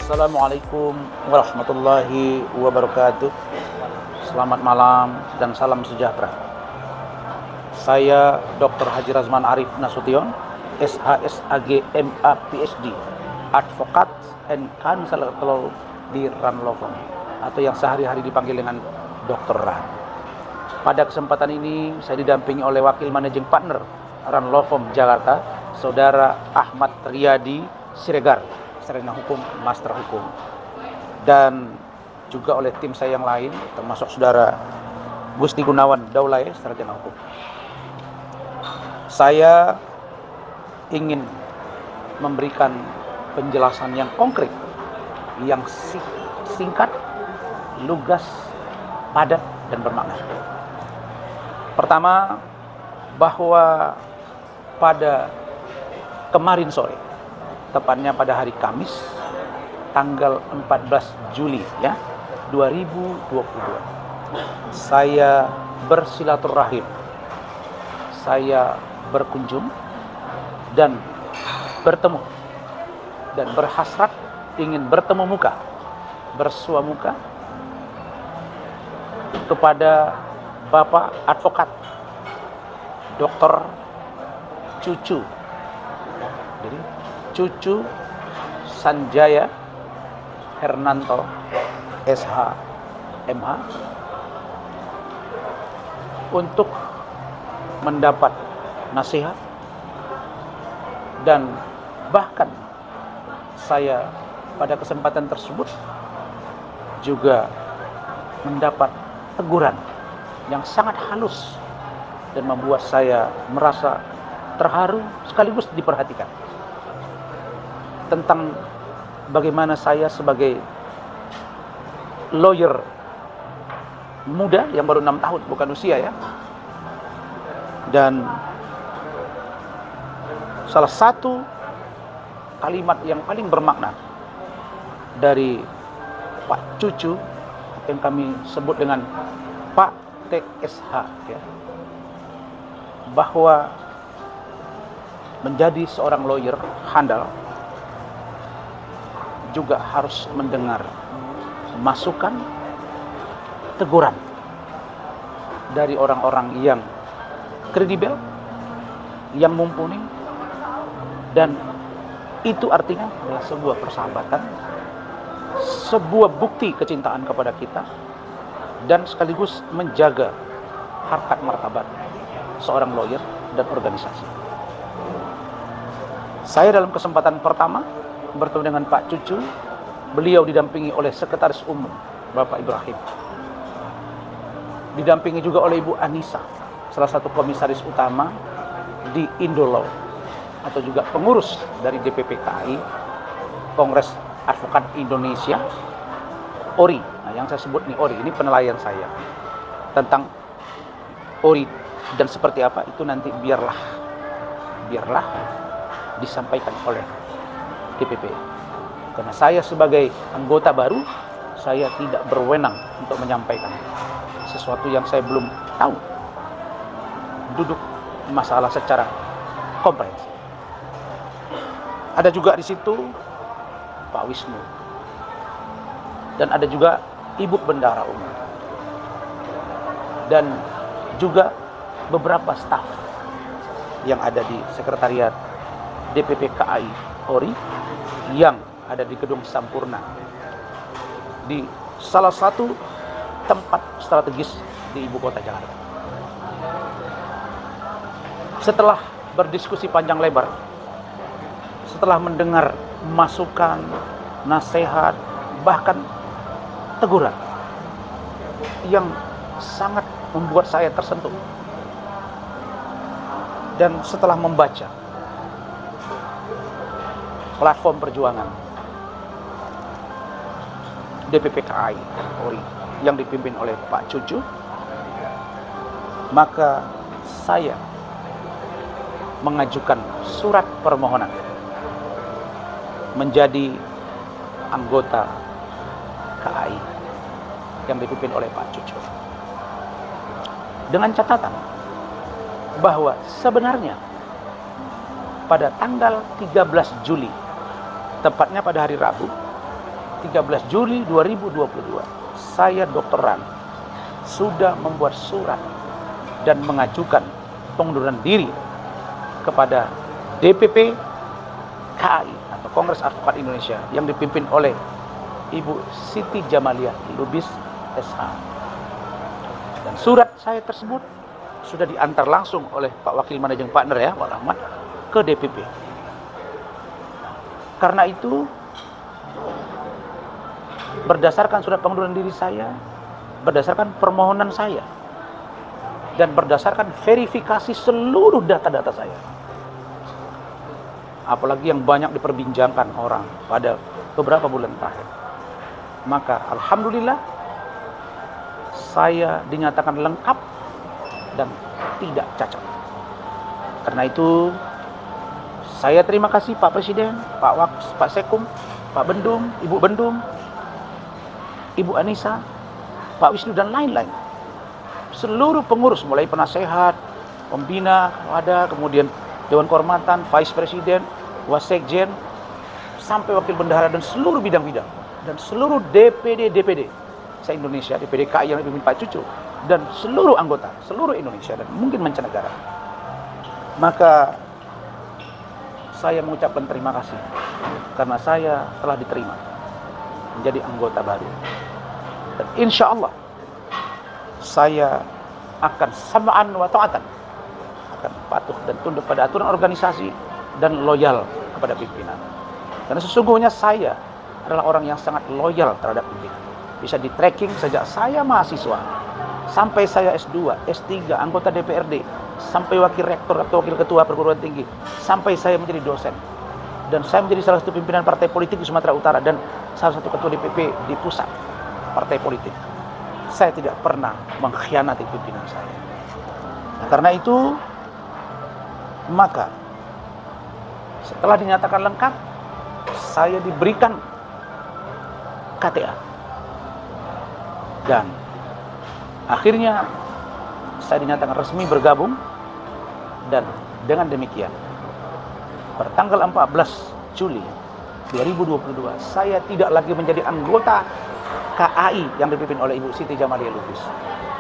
Assalamualaikum warahmatullahi wabarakatuh. Selamat malam dan salam sejahtera. Saya Dr. Haji Razman Arif Nasution, SHSAG MA PhD, Advokat and Counselor Law di Ran Law Firm, atau yang sehari-hari dipanggil dengan Dr. Ran. Pada kesempatan ini saya didampingi oleh Wakil Managing Partner Ran Law Firm Jakarta, Saudara Ahmad Riyadi Siregar, sarjana hukum, master hukum, dan juga oleh tim saya yang lain, termasuk Saudara Gusti Gunawan Daulay, sarjana hukum. Saya ingin memberikan penjelasan yang konkret, yang singkat, lugas, padat, dan bermakna. Pertama, bahwa pada kemarin sore, tepatnya pada hari Kamis, tanggal 14 Juli 2022, saya bersilaturahim, saya berkunjung dan bertemu dan berhasrat ingin bertemu muka, bersua muka kepada Bapak Advokat Dr. Cucu, jadi Cucu Sanjaya Hernanto SH MH, untuk mendapat nasihat, dan bahkan saya pada kesempatan tersebut juga mendapat teguran yang sangat halus dan membuat saya merasa terharu sekaligus diperhatikan, tentang bagaimana saya sebagai lawyer muda yang baru 6 tahun, bukan usia ya. Dan salah satu kalimat yang paling bermakna dari Pak Cucu, yang kami sebut dengan Pak TSH, bahwa menjadi seorang lawyer handal juga harus mendengar masukan, teguran dari orang-orang yang kredibel, yang mumpuni, dan itu artinya adalah sebuah persahabatan, sebuah bukti kecintaan kepada kita, dan sekaligus menjaga harkat martabat seorang lawyer dan organisasi. Saya dalam kesempatan pertama bertemu dengan Pak Cucu, beliau didampingi oleh Sekretaris Umum Bapak Ibrahim, didampingi juga oleh Ibu Anissa, salah satu komisaris utama di Indolaw, atau juga pengurus dari DPP KAI, Kongres Advokat Indonesia, ORI. Nah, yang saya sebut nih ORI, ini penilaian saya tentang ORI dan seperti apa itu nanti biarlah disampaikan oleh DPP. Karena saya sebagai anggota baru, saya tidak berwenang untuk menyampaikan sesuatu yang saya belum tahu duduk masalah secara komprehensif. Ada juga di situ Pak Wisnu, dan ada juga Ibu Bendara Umum, dan juga beberapa staf yang ada di sekretariat DPP KAI ORI yang ada di Gedung Sampurna, di salah satu tempat strategis di ibu kota Jakarta. Setelah berdiskusi panjang lebar, setelah mendengar masukan, nasihat, bahkan teguran yang sangat membuat saya tersentuh, dan setelah membaca platform perjuangan DPP KAI ORI yang dipimpin oleh Pak Cucu, maka saya mengajukan surat permohonan menjadi anggota KAI yang dipimpin oleh Pak Cucu, dengan catatan bahwa sebenarnya pada tanggal 13 Juli, tepatnya pada hari Rabu, 13 Juli 2022, saya Dr. Ran sudah membuat surat dan mengajukan pengunduran diri kepada DPP KAI atau Kongres Advokat Indonesia yang dipimpin oleh Ibu Siti Jamaliah Lubis SH. Dan surat saya tersebut sudah diantar langsung oleh Pak Wakil Managing Partner ya, Pak Rahmat, ke DPP. Karena itu, berdasarkan surat pengunduran diri saya, berdasarkan permohonan saya, dan berdasarkan verifikasi seluruh data-data saya, apalagi yang banyak diperbincangkan orang pada beberapa bulan terakhir, maka alhamdulillah saya dinyatakan lengkap dan tidak cacat. Karena itu saya terima kasih Pak Presiden, Pak Sekum, Pak Bendum, Ibu Bendum, Ibu Anissa, Pak Wisnu dan lain-lain. Seluruh pengurus mulai penasehat, pembina, ada kemudian Dewan Kehormatan, Vice Presiden, Wasekjen, sampai Wakil Bendahara dan seluruh bidang-bidang dan seluruh DPD se-Indonesia, DPD KAI yang dipimpin Pak Cucu dan seluruh anggota, seluruh Indonesia dan mungkin mancanegara. Maka saya mengucapkan terima kasih karena saya telah diterima menjadi anggota baru. Dan insya Allah saya akan sam'an wa ta'atan, akan patuh dan tunduk pada aturan organisasi dan loyal kepada pimpinan. Karena sesungguhnya saya adalah orang yang sangat loyal terhadap pimpinan. Bisa di tracking sejak saya mahasiswa sampai saya S2, S3, anggota DPRD, sampai wakil rektor atau wakil ketua perguruan tinggi, sampai saya menjadi dosen. Dan saya menjadi salah satu pimpinan partai politik di Sumatera Utara dan salah satu ketua DPP di pusat partai politik. Saya tidak pernah mengkhianati pimpinan saya. Nah, karena itu, maka setelah dinyatakan lengkap, saya diberikan KTA. Dan akhirnya saya dinyatakan resmi bergabung. Dan dengan demikian, bertanggal 14 Juli 2022, saya tidak lagi menjadi anggota KAI yang dipimpin oleh Ibu Siti Jamaliah Lubis,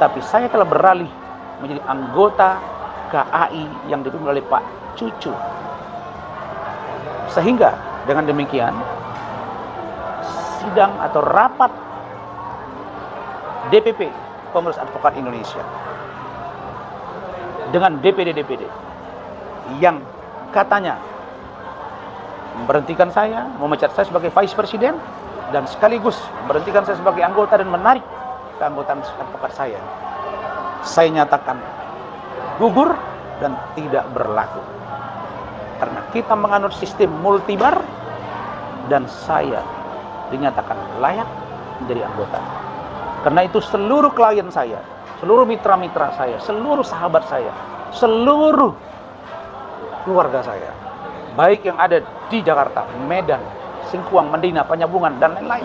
tapi saya telah beralih menjadi anggota KAI yang dipimpin oleh Pak Cucu. Sehingga dengan demikian, sidang atau rapat DPP Kongres Advokat Indonesia dengan DPD yang katanya memberhentikan saya, memecat saya sebagai Vice Presiden, dan sekaligus memberhentikan saya sebagai anggota dan menarik keanggotaan advokat saya nyatakan gugur dan tidak berlaku. Karena kita menganut sistem multibar dan saya dinyatakan layak menjadi anggota. Karena itu seluruh klien saya, seluruh mitra-mitra saya, seluruh sahabat saya, seluruh keluarga saya, baik yang ada di Jakarta, Medan, Singkuang, Medina, Penyambungan, dan lain-lain,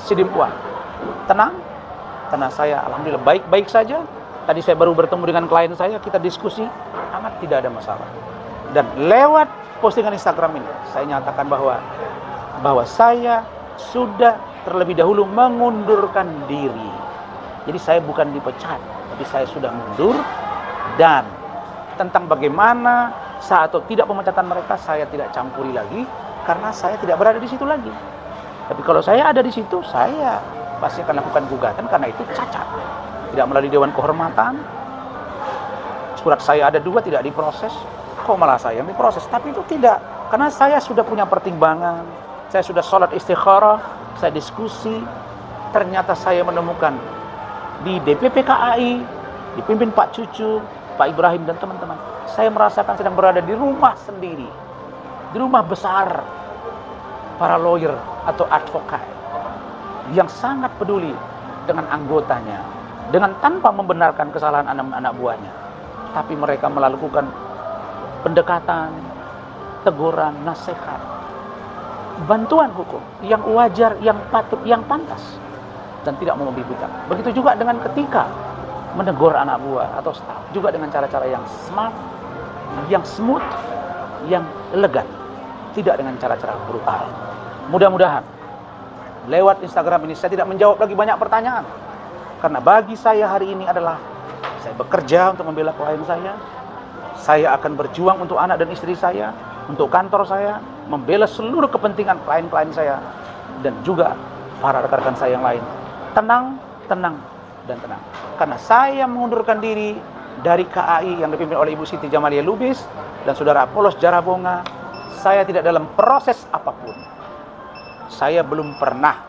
Sidimpuan, tenang, karena saya alhamdulillah baik-baik saja. Tadi saya baru bertemu dengan klien saya, kita diskusi, amat tidak ada masalah. Dan lewat postingan Instagram ini, saya nyatakan bahwa saya sudah terlebih dahulu mengundurkan diri. Jadi saya bukan dipecat, tapi saya sudah mundur. Dan tentang bagaimana saat atau tidak pemecatan mereka, saya tidak campuri lagi, karena saya tidak berada di situ lagi. Tapi kalau saya ada di situ, saya pasti akan lakukan gugatan, karena itu cacat. Tidak melalui Dewan Kehormatan. Surat saya ada 2, tidak diproses. Kok malah saya yang diproses? Tapi itu tidak, karena saya sudah punya pertimbangan. Saya sudah sholat istikharah, saya diskusi. Ternyata saya menemukan di DPP KAI, dipimpin Pak Cucu, Pak Ibrahim dan teman-teman, saya merasakan sedang berada di rumah sendiri, di rumah besar para lawyer atau advokat yang sangat peduli dengan anggotanya, dengan tanpa membenarkan kesalahan anak-anak buahnya, tapi mereka melakukan pendekatan, teguran, nasihat, bantuan hukum yang wajar, yang patut, yang pantas, dan tidak mau membibikan. Begitu juga dengan ketika menegur anak buah atau staf, juga dengan cara-cara yang smart, yang smooth, yang elegan, tidak dengan cara-cara brutal. Mudah-mudahan lewat Instagram ini saya tidak menjawab lagi banyak pertanyaan. Karena bagi saya hari ini adalah saya bekerja untuk membela klien saya. Saya akan berjuang untuk anak dan istri saya, untuk kantor saya, membela seluruh kepentingan klien-klien saya dan juga para rekan-rekan saya yang lain. Tenang, tenang, dan tenang. Karena saya mengundurkan diri dari KAI yang dipimpin oleh Ibu Siti Jamalia Lubis dan Saudara Apollos Jarabonga, saya tidak dalam proses apapun. Saya belum pernah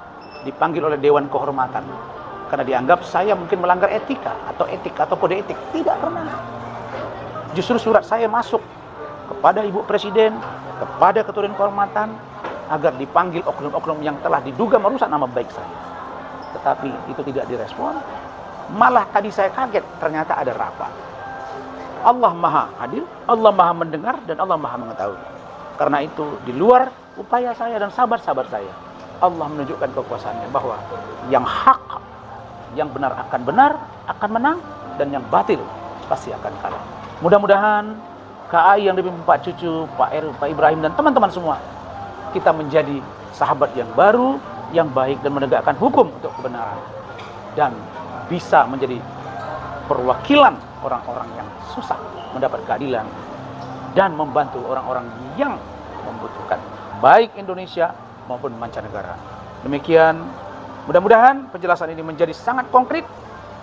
dipanggil oleh Dewan Kehormatan karena dianggap saya mungkin melanggar etika atau etik atau kode etik. Tidak pernah. Justru surat saya masuk kepada Ibu Presiden, kepada Ketua Dewan Kehormatan agar dipanggil oknum-oknum yang telah diduga merusak nama baik saya. Tetapi itu tidak direspon. Malah tadi saya kaget ternyata ada rapat. Allah Maha Adil, Allah Maha Mendengar, dan Allah Maha Mengetahui. Karena itu di luar upaya saya dan sahabat-sahabat saya, Allah menunjukkan kekuasaannya bahwa yang hak, yang benar akan menang, dan yang batil pasti akan kalah. Mudah-mudahan KAI yang dipimpin Pak Cucu, Pak Eru, Pak Ibrahim, dan teman-teman semua, kita menjadi sahabat yang baru, yang baik, dan menegakkan hukum untuk kebenaran. Dan bisa menjadi perwakilan orang-orang yang susah mendapat keadilan dan membantu orang-orang yang membutuhkan, baik Indonesia maupun mancanegara. Demikian, mudah-mudahan penjelasan ini menjadi sangat konkret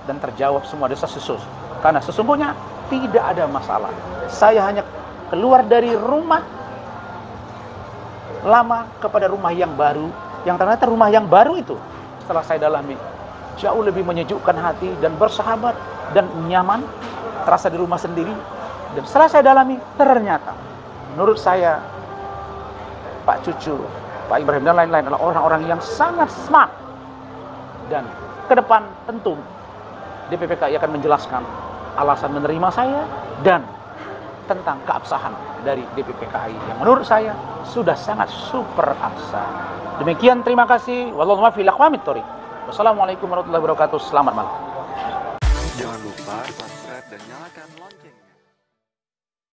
dan terjawab semua desas-desus. Karena sesungguhnya tidak ada masalah. Saya hanya keluar dari rumah lama kepada rumah yang baru, yang ternyata rumah yang baru itu setelah saya dalami jauh lebih menyejukkan hati dan bersahabat dan nyaman, terasa di rumah sendiri. Dan setelah saya dalami, ternyata menurut saya Pak Cucu, Pak Ibrahim, dan lain-lain adalah orang-orang yang sangat smart. Dan ke depan tentu DPPKI akan menjelaskan alasan menerima saya dan tentang keabsahan dari DPPKI yang menurut saya sudah sangat super absah. Demikian, terima kasih. Wallahu muwaffiq ila aqwamit thoriq. Wassalamualaikum warahmatullahi wabarakatuh. Selamat malam. Jangan lupa subscribe dan nyalakan